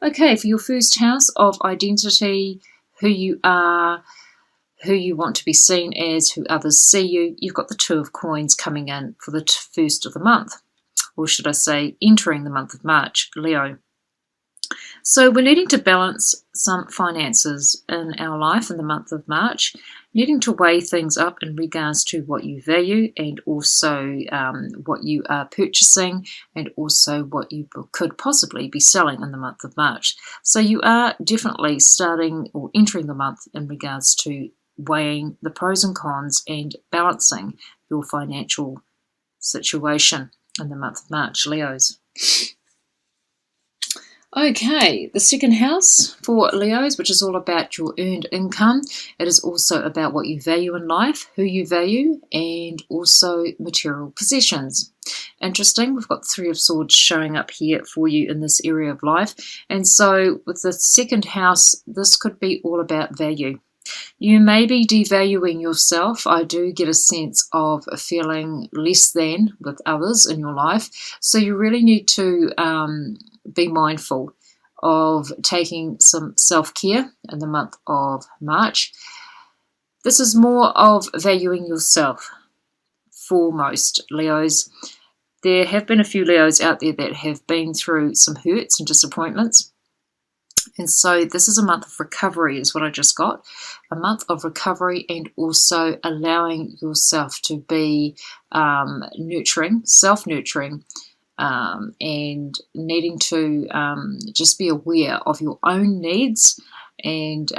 Okay, for your first house of identity, who you are, who you want to be seen as, who others see you, you've got the Two of Coins coming in for the first of the month, or should I say entering the month of March, Leo. So we're needing to balance some finances in our life in the month of March, needing to weigh things up in regards to what you value and also what you are purchasing and also what you could possibly be selling in the month of March. So you are definitely starting or entering the month in regards to weighing the pros and cons and balancing your financial situation in the month of March, Leos. Okay, the second house for Leos, which is all about your earned income. It is also about what you value in life, who you value, and also material possessions. Interesting, we've got Three of Swords showing up here for you in this area of life. And so with the second house, this could be all about value. You may be devaluing yourself. I do get a sense of feeling less than with others in your life. So you really need to be mindful of taking some self-care in the month of March. This is more of valuing yourself foremost, Leos. There have been a few Leos out there that have been through some hurts and disappointments. And so this is a month of recovery is what I just got. A month of recovery and also allowing yourself to be nurturing, self-nurturing, and needing to just be aware of your own needs and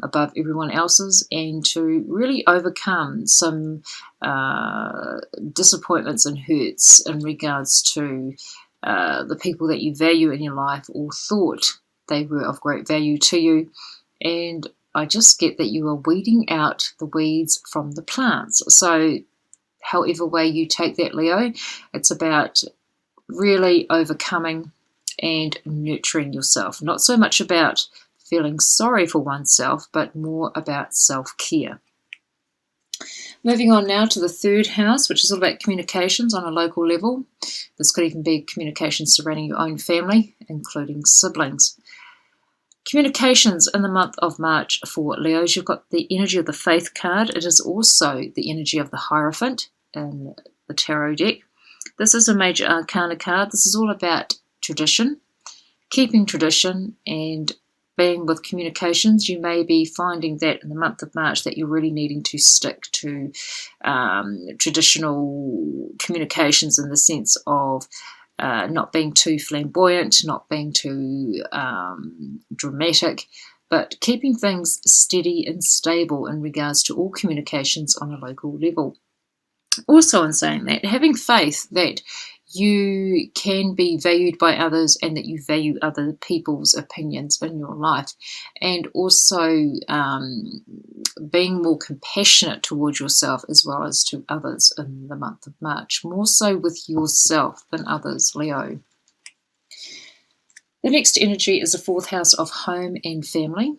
above everyone else's, and to really overcome some disappointments and hurts in regards to the people that you value in your life or thought they were of great value to you. And I just get that you are weeding out the weeds from the plants. So however way you take that, Leo, it's about really overcoming and nurturing yourself. Not so much about feeling sorry for oneself, but more about self-care. Moving on now to the third house, which is all about communications on a local level. This could even be communications surrounding your own family, including siblings. Communications in the month of March for Leos, you've got the energy of the Faith card. It is also the energy of the Hierophant in the tarot deck. This is a major arcana card. This is all about tradition, keeping tradition and being with communications. You may be finding that in the month of March that you're really needing to stick to traditional communications in the sense of not being too flamboyant, not being too dramatic, but keeping things steady and stable in regards to all communications on a local level. Also, in saying that, having faith that you can be valued by others and that you value other people's opinions in your life, and also being more compassionate towards yourself as well as to others in the month of March, more so with yourself than others, Leo. The next energy is the fourth house of home and family,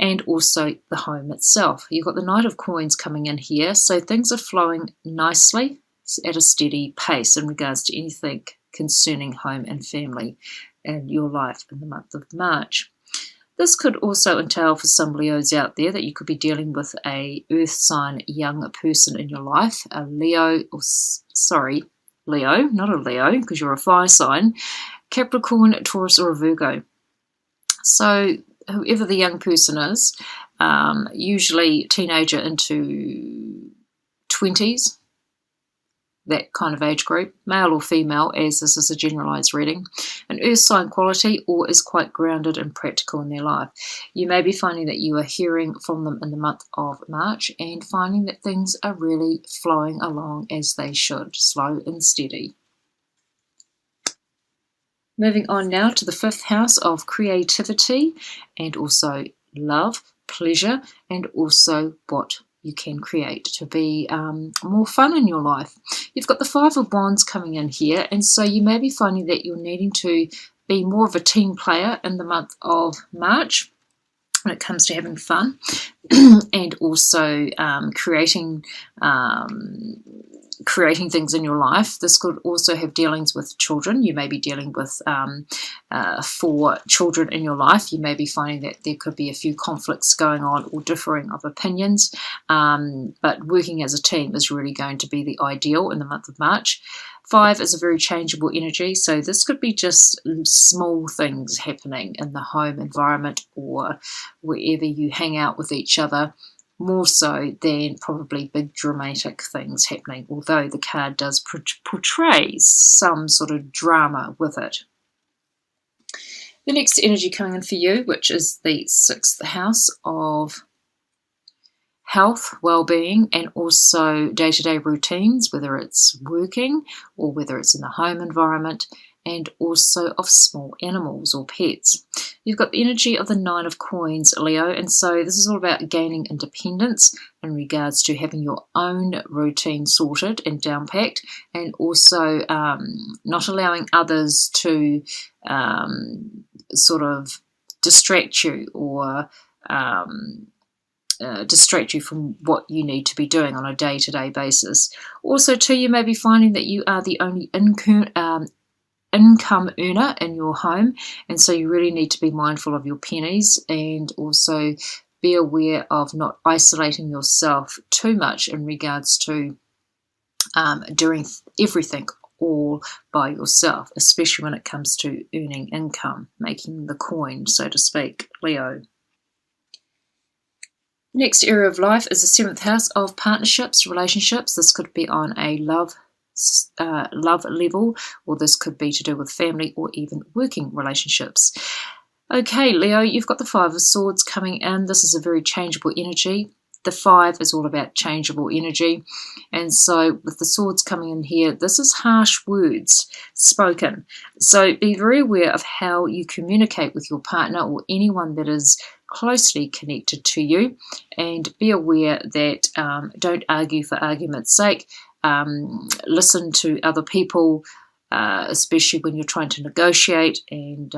and also the home itself. You've got the Knight of Coins coming in here, so things are flowing nicely at a steady pace in regards to anything concerning home and family in your life in the month of March. This could also entail for some Leos out there that you could be dealing with a earth sign young person in your life, a Leo, or sorry, Leo, not a Leo, because you're a fire sign, Capricorn, Taurus, or a Virgo. So whoever the young person is, usually teenager into 20s, that kind of age group, male or female, as this is a generalized reading, an earth sign quality, or is quite grounded and practical in their life. You may be finding that you are hearing from them in the month of March and finding that things are really flowing along as they should, slow and steady. Moving on now to the fifth house of creativity and also love, pleasure, and also what you can create to be more fun in your life. You've got the Five of Wands coming in here, and so you may be finding that you're needing to be more of a team player in the month of March when it comes to having fun and also creating creating things in your life. This could also have dealings with children. You may be dealing with 4 children in your life. You may be finding that there could be a few conflicts going on or differing of opinions, but working as a team is really going to be the ideal in the month of March. 5 is a very changeable energy, so this could be just small things happening in the home environment or wherever you hang out with each other, more so than probably big dramatic things happening, although the card does portray some sort of drama with it. The next energy coming in for you, which is the 6th house of health, well-being, and also day-to-day routines, whether it's working or whether it's in the home environment, and also of small animals or pets. You've got the energy of the 9 of coins, Leo, and so this is all about gaining independence in regards to having your own routine sorted and down-packed, and also not allowing others to sort of distract you or distract you from what you need to be doing on a day-to-day basis. Also, too, you may be finding that you are the only income earner in your home, and so you really need to be mindful of your pennies and also be aware of not isolating yourself too much in regards to doing everything all by yourself, especially when it comes to earning income, making the coin, so to speak, Leo. Next area of life is the 7th house of partnerships, relationships. This could be on a love level, or this could be to do with family or even working relationships. Okay, Leo, you've got the 5 of Swords coming in. This is a very changeable energy. The 5 is all about changeable energy, and so with the Swords coming in here, this is harsh words spoken. So be very aware of how you communicate with your partner or anyone that is closely connected to you, and be aware that don't argue for argument's sake. Listen to other people, especially when you're trying to negotiate, and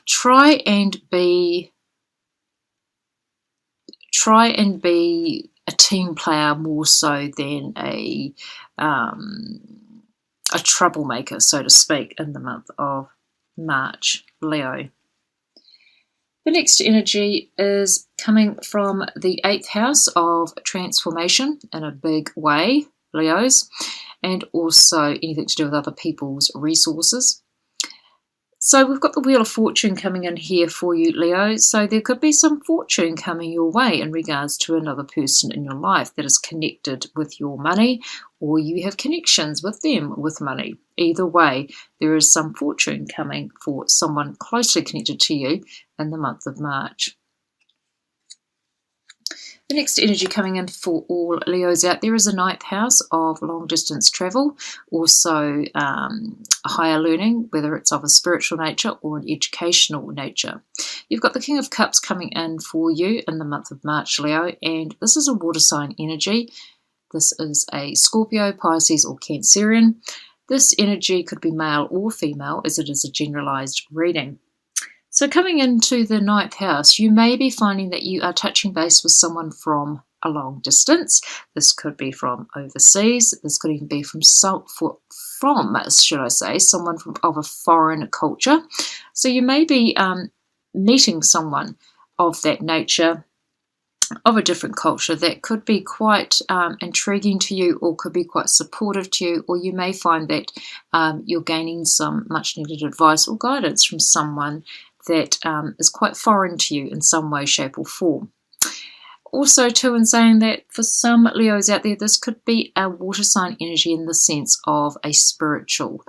try and be a team player more so than a troublemaker, so to speak, in the month of March, Leo. The next energy is coming from the 8th house of transformation in a big way, Leos, and also anything to do with other people's resources. So we've got the Wheel of Fortune coming in here for you, Leo. So there could be some fortune coming your way in regards to another person in your life that is connected with your money, or you have connections with them with money. Either way, there is some fortune coming for someone closely connected to you in the month of March. The next energy coming in for all Leos out there is the 9th house of long distance travel, also higher learning, whether it's of a spiritual nature or an educational nature. You've got the King of Cups coming in for you in the month of March, Leo, and this is a water sign energy. This is a Scorpio, Pisces or Cancerian. This energy could be male or female, as it is a generalized reading. So coming into the 9th house, you may be finding that you are touching base with someone from a long distance. This could be from overseas. This could even be from someone of a foreign culture. So you may be meeting someone of that nature, of a different culture, that could be quite intriguing to you, or could be quite supportive to you, or you may find that you're gaining some much needed advice or guidance from someone that is quite foreign to you in some way, shape or form. Also too, in saying that, for some Leos out there, this could be a water sign energy in the sense of a spiritual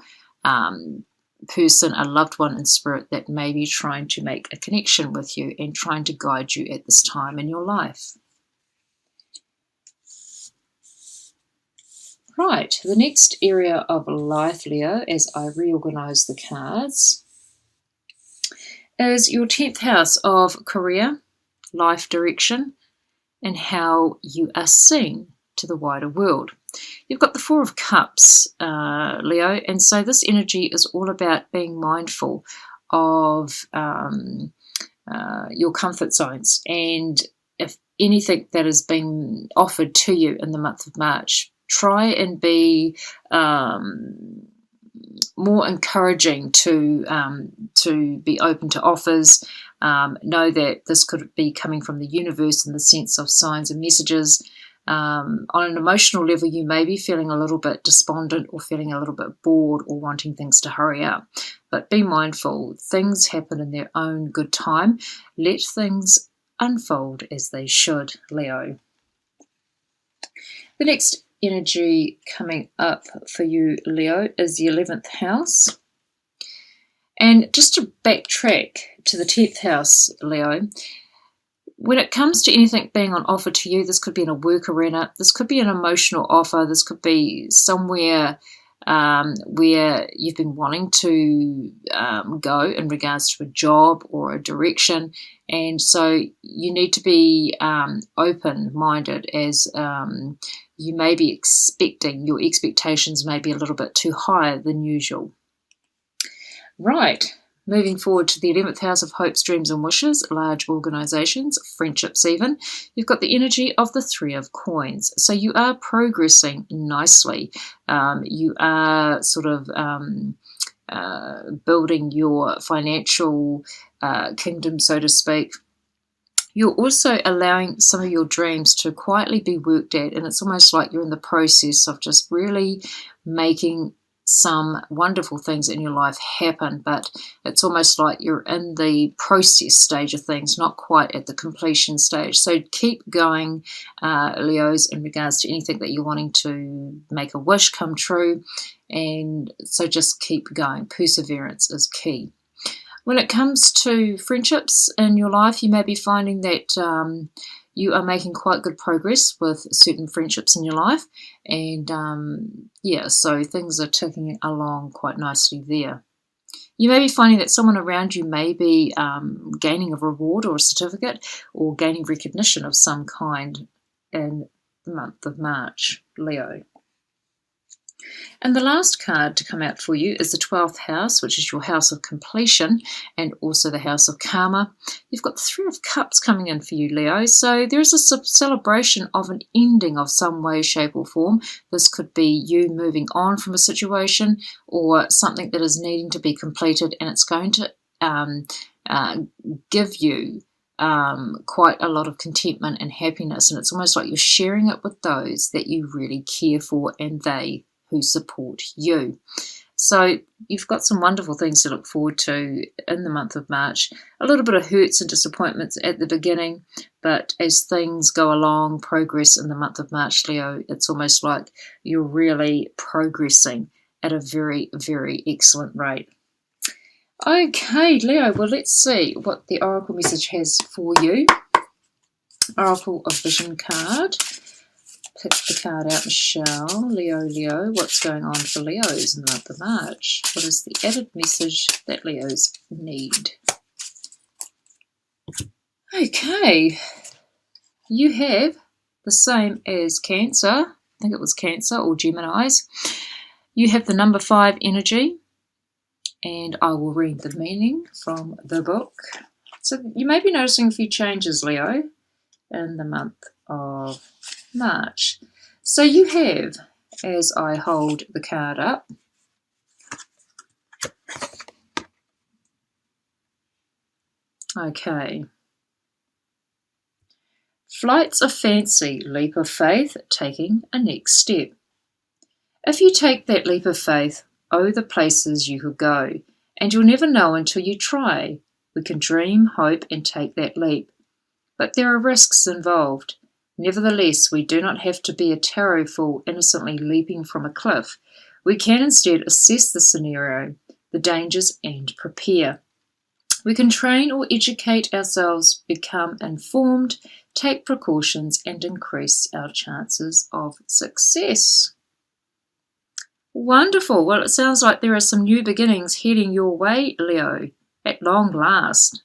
person, a loved one in spirit that may be trying to make a connection with you and trying to guide you at this time in your life. Right, the next area of life, Leo, as I reorganize the cards, is your 10th house of career, life direction, and how you are seen to the wider world. You've got the 4 of Cups, Leo, and so this energy is all about being mindful of your comfort zones, and if anything that is being offered to you in the month of March, Try and be more encouraging to be open to offers. Know that this could be coming from the universe in the sense of signs and messages. On an emotional level, you may be feeling a little bit despondent or feeling a little bit bored or wanting things to hurry up. But be mindful, things happen in their own good time. Let things unfold as they should, Leo. The next energy coming up for you, Leo, is the 11th house. And just to backtrack to the 10th house, Leo, when it comes to anything being on offer to you, this could be in a work arena, this could be an emotional offer, this could be somewhere where you've been wanting to go in regards to a job or a direction. And so you need to be open-minded, as you may be expecting, your expectations may be a little bit too high than usual. Right, moving forward to the 11th house of hopes, dreams and wishes, large organisations, friendships even. You've got the energy of the 3 of coins. So you are progressing nicely. You are sort of building your financial kingdom, so to speak. You're also allowing some of your dreams to quietly be worked at, and it's almost like you're in the process of just really making some wonderful things in your life happen, but it's almost like you're in the process stage of things, not quite at the completion stage. So keep going, Leos, in regards to anything that you're wanting to make a wish come true, and so just keep going. Perseverance is key. When it comes to friendships in your life, you may be finding that you are making quite good progress with certain friendships in your life. And yeah, so things are ticking along quite nicely there. You may be finding that someone around you may be gaining a reward or a certificate or gaining recognition of some kind in the month of March, Leo. And the last card to come out for you is the 12th house, which is your house of completion and also the house of karma. You've got the 3 of cups coming in for you, Leo. So there is a celebration of an ending of some way, shape or form. This could be you moving on from a situation or something that is needing to be completed, and it's going to give you quite a lot of contentment and happiness. And it's almost like you're sharing it with those that you really care for and they who support you. So you've got some wonderful things to look forward to in the month of March. A little bit of hurts and disappointments at the beginning, but as things go along, progress in the month of March, Leo, it's almost like you're really progressing at a very, very excellent rate. Okay, Leo, well, let's see what the Oracle message has for you. Oracle of Vision card. Pick the card out, Michelle. Leo, what's going on for Leos in the month of March? What is the added message that Leos need? Okay, you have the same as Cancer. I think it was Cancer or Geminis. You have the number 5 energy, and I will read the meaning from the book. So you may be noticing a few changes, Leo, in the month of March. So you have, as I hold the card up, okay, flights of fancy, leap of faith, taking a next step. If you take that leap of faith, oh, the places you could go, and you'll never know until you try. We can dream, hope, and take that leap. But there are risks involved. Nevertheless, we do not have to be a tarot fool innocently leaping from a cliff. We can instead assess the scenario, the dangers, and prepare. We can train or educate ourselves, become informed, take precautions, and increase our chances of success. Wonderful. Well, it sounds like there are some new beginnings heading your way, Leo, at long last.